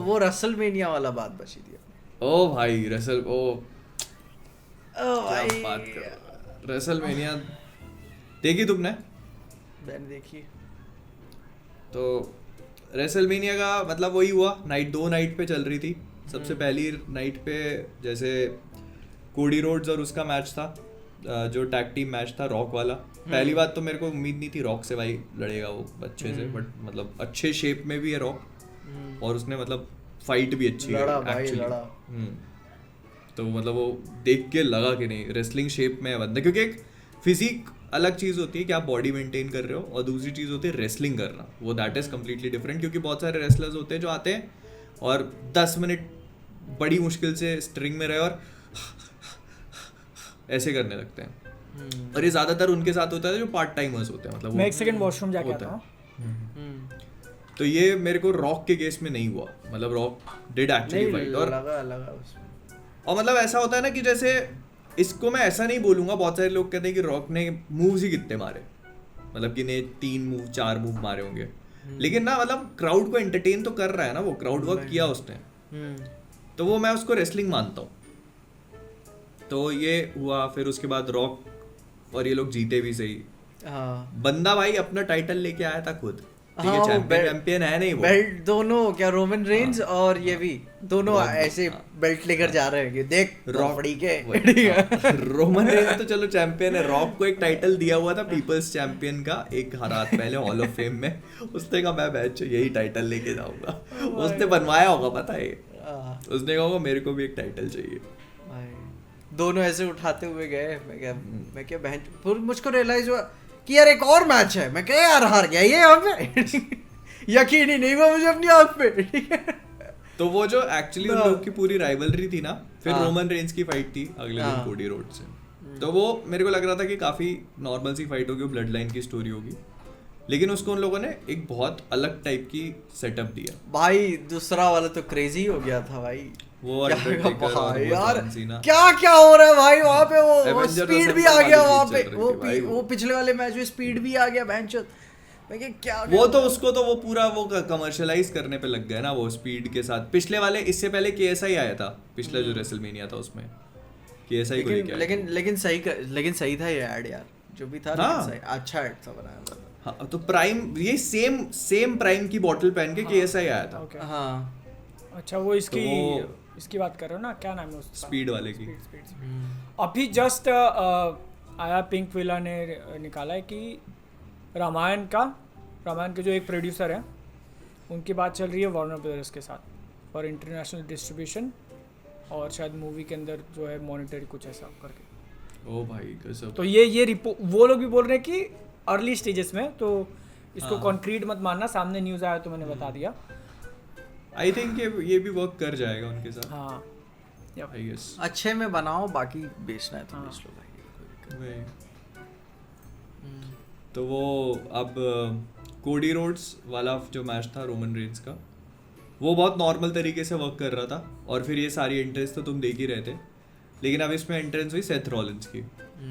वो रेसलमेनिया वाला बात बची थी। ओ भाई रेसल ओ ओ क्या भाई बात कर रहा है। रेसलमेनिया देखी तुमने? मैंने देखी। तो रेसलमेनिया का मतलब वही हुआ, नाइट 2 नाइट पे चल रही थी। सबसे पहली नाइट पे जैसे कोडी रोड्स और उसका मैच था, जो टैग टीम मैच था रॉक वाला। पहली बात तो मेरे को उम्मीद नहीं थी रॉक से भाई लड़ेगा वो अच्छे से, बट मतलब अच्छे शेप में भी है रॉक और उसने मतलब फाइट भी अच्छी लड़ा करी भाई एक्चुअली। लड़ा। तो मतलब वो देख के लगा कि नहीं रेसलिंग शेप में है बंदा, क्योंकि एक फिजिक अलग चीज़ होती है कि आप बॉडी मेंटेन कर रहे हो और दूसरी चीज़ होती है रेसलिंग करना, वो दैट इज़ कम्प्लीटली डिफरेंट। क्योंकि बहुत सारे रेसलर्स होते हैं जो आते हैं और 10 मिनट बड़ी मुश्किल से स्ट्रिंग में रहे और ऐसे करने लगते हैं, और ये ज़्यादातर उनके साथ होता है जो पार्ट टाइमर्स होते हैं। मतलब मैं एक सेकंड वॉशरूम जाके आता हूँ। तो ये मेरे को रॉक के केस में नहीं हुआ, मतलब रॉक डिड एक्चुअली फाइट और लगा उसमें। और मतलब ऐसा होता है ना कि जैसे इसको मैं ऐसा नहीं बोलूंगा, बहुत सारे लोग कहते हैं कि रॉक ने मूव्स ही कितने मारे, मतलब कि ने 3 मूव 4 मूव मारे होंगे, लेकिन ना मतलब क्राउड को एंटरटेन तो कर रहा है ना, वो क्राउड वर्क किया उसने, तो वो मैं उसको रेसलिंग मानता हूँ। तो ये हुआ, फिर उसके बाद रॉक और ये लोग जीते भी सही। हाँ बंदा भाई अपना टाइटल लेके आया था खुद, ठीक हाँ, है, वो चैंपियन है नहीं वो, बेल्ट दोनों क्या रोमन रेंज और ये भी दोनों रॉक, ऐसे बेल्ट लेकर जा रहे हैं कि देख रॉकड़ी के। रोमन रेंज तो चलो चैंपियन है, रॉक को एक टाइटल दिया हुआ था पीपल्स चैंपियन का एक रात पहले हॉल ऑफ फेम में, उसने कहा मैं बैच यही टाइटल लेके जाऊंगा, उसने बनवाया होगा पता है, उसने कहा मेरे को भी एक टाइटल चाहिए। दोनों ऐसे उठाते हुए गए, मैं क्या बहन, फिर मुझको रियलाइज हुआ कि यार एक और मैच है, मैं क्या यार हार गया ये यहाँ पे। यकीन ही नहीं हुआ मुझे अपनी आँख पे, ठीक है। तो वो जो एक्चुअली उन लोग की पूरी राइवलरी थी ना, फिर हाँ। रोमन रेंज की फाइट थी अगले दिन हाँ। कोडी रोड से, तो वो मेरे को लग रहा था कि काफी नॉर्मल सी फाइट होगी, ब्लड लाइन की स्टोरी होगी, लेकिन उसको उन लोगों ने एक बहुत अलग टाइप की सेटअप दिया भाई दूसरा वाला तो क्रेजी हो गया था भाई, वो अंडरटेकर और वो यार जॉन सीना। क्या क्या हो रहा है भाई वहाँ पे, वो Avengers स्पीड भी Assemble आ गया वाली वहाँ चीज़ पे, चल रही वो थी भाई, वो पिछले वाले मैच में स्पीड भी आ गया बहनचोद। मैं क्या वो तो उसको तो वो पूरा वो कमर्शियलाइज करने पे लग गया ना वो स्पीड के साथ। पिछले वाले इससे पहले KSI आया था, पिछला जो रेसलमेनिया था उसमें KSI को लेके आया था। लेकिन सही था ये ऐड यार, जो भी था, हाँ। लेकिन सही अच्छा ऐड था बनाया हुआ। हाँ तो प्राइम ये सेम प्राइम की बॉटल पहन के KSI आया था। ओके हाँ अच्छा वो इसकी तो वो- इसकी बात कर रहे हो ना, क्या नाम है उसका? स्पीड वाले की। स्पीड। अभी जस्ट आया पिंक विला ने निकाला है कि रामायण के जो एक प्रोड्यूसर हैं उनकी बात चल रही है वार्नर ब्रदर्स के साथ फॉर इंटरनेशनल डिस्ट्रीब्यूशन, और शायद मूवी के अंदर जो है मॉनिटरी कुछ ऐसा करके। ओ भाई गजब। तो ये वो लोग भी बोल रहे हैं कि अर्ली स्टेजेस में, तो इसको कॉन्क्रीट मत मानना, सामने न्यूज़ आया तो मैंने बता दिया। आई थिंक ये भी वर्क कर जाएगा उनके साथ, हाँ आई गेस। अच्छे में बनाओ, बाकी बेचना है तो बेच लो भाई। तो वो अब कोडी रोड्स वाला जो मैच था रोमन रेंज का, वो बहुत नॉर्मल तरीके से वर्क कर रहा था, और फिर ये सारी एंट्रेंस तो तुम देख ही रहे थे, लेकिन अब इसमें एंट्रेंस हुई सेथ रॉलिंस की।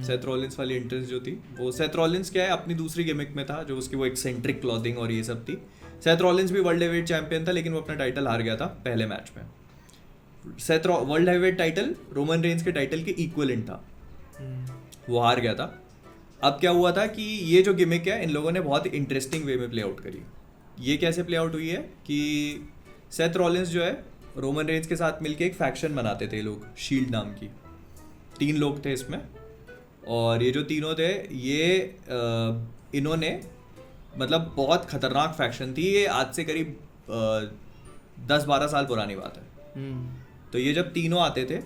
सेथ रॉलिंस वाली एंट्रेंस जो थी, वो सेथ रॉलिंस क्या है अपनी दूसरी गिमिक में था, जो उसकी वो एक्सेंट्रिक क्लॉथिंग और ये सब थी। सेथ रॉलिंस भी वर्ल्ड हेवीवेट चैंपियन था, लेकिन वो अपना टाइटल हार गया था पहले मैच में। World heavyweight title Roman Reigns के टाइटल के इक्वलेंट था, वो हार गया था। अब क्या हुआ था कि ये जो गिमिक है इन लोगों ने बहुत इंटरेस्टिंग वे में प्ले आउट करी। ये कैसे प्ले आउट हुई है कि सेथ रॉलिंस जो है रोमन रेंज के साथ मिलके एक फैक्शन बनाते थे लोग, शील्ड नाम की। 3 लोग थे इसमें, और ये जो तीनों थे ये इन्होंने मतलब बहुत खतरनाक फैक्शन थी ये, आज से करीब 10-12 साल पुरानी बात है। तो ये जब तीनों आते थे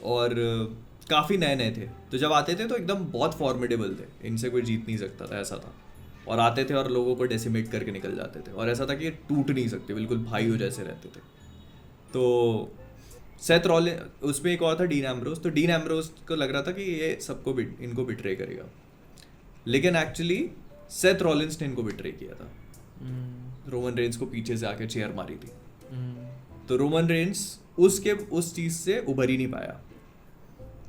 और काफ़ी नए थे, तो जब आते थे तो एकदम बहुत फॉर्मिडेबल थे, इनसे कोई जीत नहीं सकता था, ऐसा था। और आते थे और लोगों को डेसिमेट करके निकल जाते थे, और ऐसा था कि ये टूट नहीं सकते, बिल्कुल भाइयों जैसे रहते थे। तो सेथ रॉलिंस, उसमें एक और था डीन एम्ब्रोस, तो डीन एम्ब्रोस को लग रहा था कि ये सबको इनको बिट्रे करेगा, लेकिन एक्चुअली सेथ रॉलिंस ने इनको बिट्रे किया था। रोमन रेंज को पीछे से आके चेयर मारी थी, तो रोमन रेंज उस चीज़ से उभर ही नहीं पाया।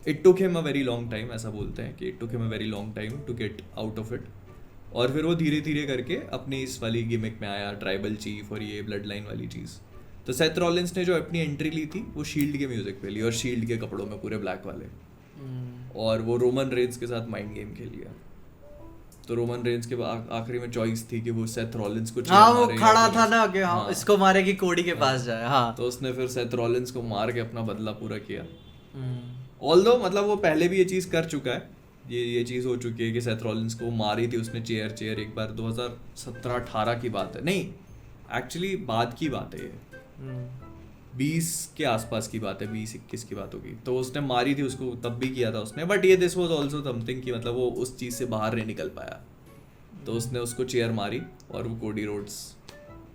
It took him a very long time, ऐसा बोलते हैं कि it took him a very long time to get out of it. और फिर वो धीरे धीरे करके अपनी इस वाली गिमिक में आया, ट्राइबल चीफ और ये ब्लड लाइन वाली चीज़। तो सेथ रॉलिंस ने जो अपनी एंट्री ली थी वो शील्ड के म्यूजिक पे ली और शील्ड के कपड़ों में पूरे ब्लैक वाले, और वो रोमन रेंस के साथ माइंड गेम खेल लिया। तो रोमन रेंस के आखिरी में चॉइस थी कि वो सेथ रॉलिंस को हाँ वो मारे खड़ा या था ना कि हाँ इसको मारे कि कोडी के पास जाए। हाँ तो उसने फिर सेथ रॉलिंस को मार के अपना बदला पूरा किया। ऑल्दो मतलब वो पहले भी ये चीज़ कर चुका है, ये चीज़ हो चुकी है कि सेथ रॉलिंस को मारी थी उसने चेयर एक बार 2017-18 की बात है, नहीं एक्चुअली बाद की बात है ये, 20 के आसपास की बात है, 20-21 की बात होगी। तो उसने मारी थी उसको, तब भी किया था उसने, बट ये दिस वाज आल्सो समथिंग कि मतलब वो उस चीज़ से बाहर नहीं निकल पाया, तो उसने उसको चेयर मारी और वो कोडी रोड्स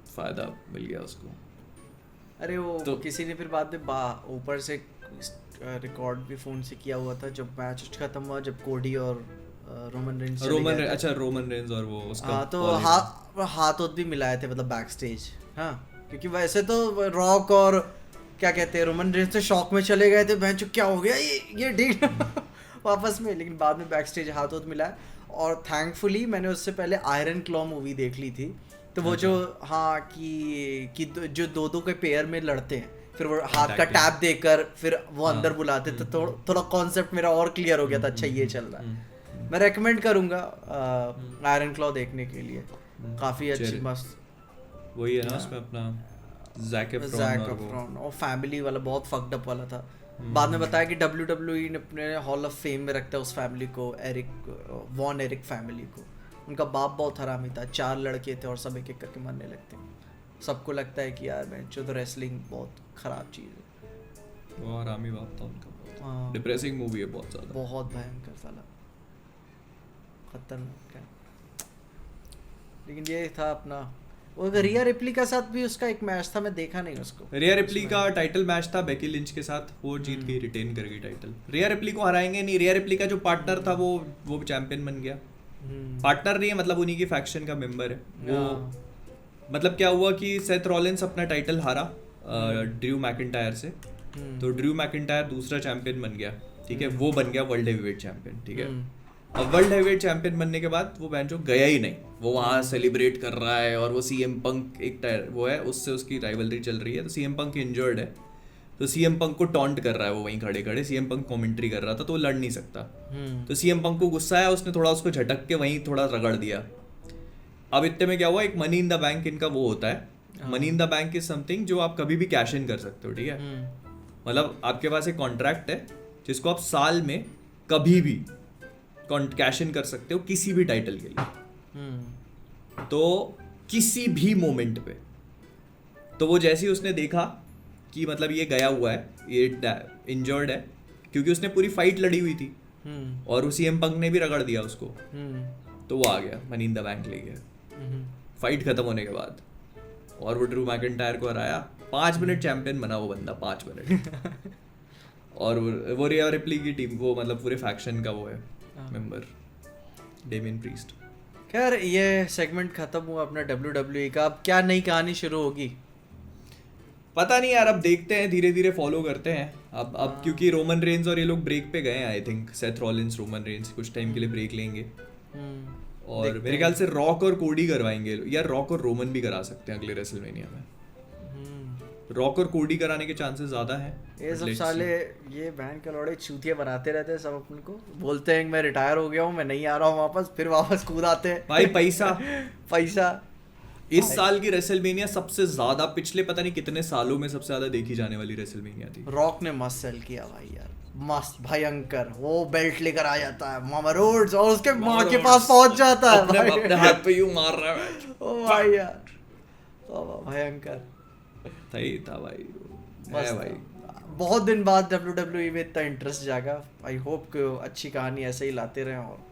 फ़ायदा मिल गया उसको। अरे वो तो किसी ने फिर बाद में ऊपर से रिकॉर्ड भी फोन से किया हुआ था जब मैच खत्म हुआ, जब कोडी और रोमन रेंस रोमन रेंस और वो उसका हाँ तो हाथ भी मिलाए थे मतलब बैक स्टेज। हाँ क्योंकि वैसे तो रॉक और क्या कहते हैं रोमन रेंस तो शॉक में चले गए थे, बहन क्या हो गया ये ठीक वापस में, लेकिन बाद में बैक स्टेज हाथ मिलाया। और थैंकफुली मैंने उससे पहले आयरन क्लॉ मूवी देख ली थी, तो वो जो हाँ कि जो दो के पेयर में लड़ते हैं, फिर वो हाथ का टैप देकर फिर वो अंदर बुलाते, तो थोड़ा कॉन्सेप्ट मेरा और क्लियर हो गया था। अच्छा ये चल रहा है, मैं रेकमेंड करूंगा आयरन क्लॉ देखने के लिए, काफी अच्छी मस्त। वही है ना उसमें अपना ज़ैक एफ्रॉन और फैमिली वाला बहुत फक्ड अप वाला था। बाद में बताया कि WWE ने अपने हॉल ऑफ फेम में रखता है उस फैमिली को, वॉन एरिक फैमिली को। उनका बाप बहुत हरामी था, 4 लड़के थे और सब एक एक करके मरने लगते हैं। सबको लगता है कि यार मैं जो तो रेसलिंग बहुत खराब चीज़ है। वो हरामी बाप था उनका, डिप्रेसिंग मूवी है बहुत ज़्यादा, बहुत भयंकर साला, खतरनाक है। लेकिन ये था अपना वो रिया रिप्ली के साथ भी उसका एक मैच था, मैं देखा नहीं उसको। रिया रिप्ली का टाइटल मैच था बेकी लिंच के साथ, वो जीत गई, रिटेन कर गई टाइटल। रिया रिप्ली को हराएंगे नहीं, रिया रिप्ली का जो पार्टनर था वो चैंपियन बन गया। पार्टनर नहीं है मतलब उन्हीं की फैक्शन का मेंबर है वो। मतलब क्या हुआ कि सेथ रॉलिंस अपना टाइटल हारा ड्रू मैकिंटायर से, तो ड्रू मैकिंटायर दूसरा चैंपियन बन गया, ठीक है, वो बन गया वर्ल्ड हेवीवेट चैंपियन, ठीक है। अब वर्ल्ड हेवीवेट चैंपियन बनने के बाद वो बेंचो गया ही नहीं, वो वहाँ सेलिब्रेट कर रहा है, और वो CM पंक एक वो है उससे उसकी राइवलरी चल रही है, तो CM पंक इंजर्ड है, तो CM पंक को टॉन्ट कर रहा है वो वहीं खड़े खड़े, CM पंक कमेंट्री कर रहा था तो वो लड़ नहीं सकता, तो CM पंक को गुस्सा आया, उसने थोड़ा उसको झटक के वहीं थोड़ा रगड़ दिया। अब इतने में क्या हुआ, एक मनी इन द बैंक इनका वो होता है, money in the bank is something जो आप कभी भी कैश इन कर सकते हो, ठीक है। मतलब आपके पास एक कॉन्ट्रैक्ट है जिसको आप साल में कभी भी कैश इन कर सकते हो किसी भी टाइटल के लिए, तो किसी भी मोमेंट पे। तो वो जैसे ही उसने देखा कि मतलब ये गया हुआ है, ये इंजर्ड है, क्योंकि उसने पूरी फाइट लड़ी हुई थी और CM पंक ने भी रगड़ दिया उसको, तो वो आ गया मनी इन द बैंक ले गया फाइट खत्म होने के बाद, और वो ड्रू मैकिंटायर को हराया। 5 मिनट चैंपियन बना वो बंदा, 5 मिनट और वो रिया रिप्ली की टीम, वो मतलब पूरे फैक्शन का वो है मेंबर, डेमियन प्रीस्ट। खैर ये सेगमेंट खत्म हुआ अपना WWE का, अब क्या नई कहानी शुरू होगी पता नहीं यार, अब देखते हैं, धीरे धीरे फॉलो करते हैं। अब क्योंकि रोमन रेंस और ये लोग ब्रेक पे गए हैं, I think Seth Rollins Roman Reigns कुछ टाइम के लिए ब्रेक लेंगे, और मेरे ख्याल से रॉक और कोडी करवाएंगे, या रॉक और रोमन भी करा सकते हैं अगले रेसलमेनिया में। रॉक और कोडी कराने के चांसेस ज्यादा हैं। ये सब साले ये बहन के लौड़े चूतिया बनाते रहते हैं, सब अपन को बोलते हैं मैं रिटायर हो गया हूँ, मैं नहीं आ रहा हूँ वापस, फिर वापस कूद आते हैं भाई पैसा पैसा। इस साल की रेसलमेनिया सबसे ज्यादा, पिछले पता नहीं कितने सालों में सबसे ज्यादा देखी जाने वाली रेसलमेनिया थी। रॉक ने मस्त सेल किया भाई यार, मस्त भयंकर, वो बेल्ट लेकर आ जाता है मामा रोड्स और उसके माँ के पास पहुंच जाता है, अपने हाथ पे यूं मार रहा है ओ भाई यार, भयंकर था भाई, है भाई। बहुत दिन बाद WWE में इतना इंटरेस्ट जागा। आई होप कि अच्छी कहानी ऐसे ही लाते रहें और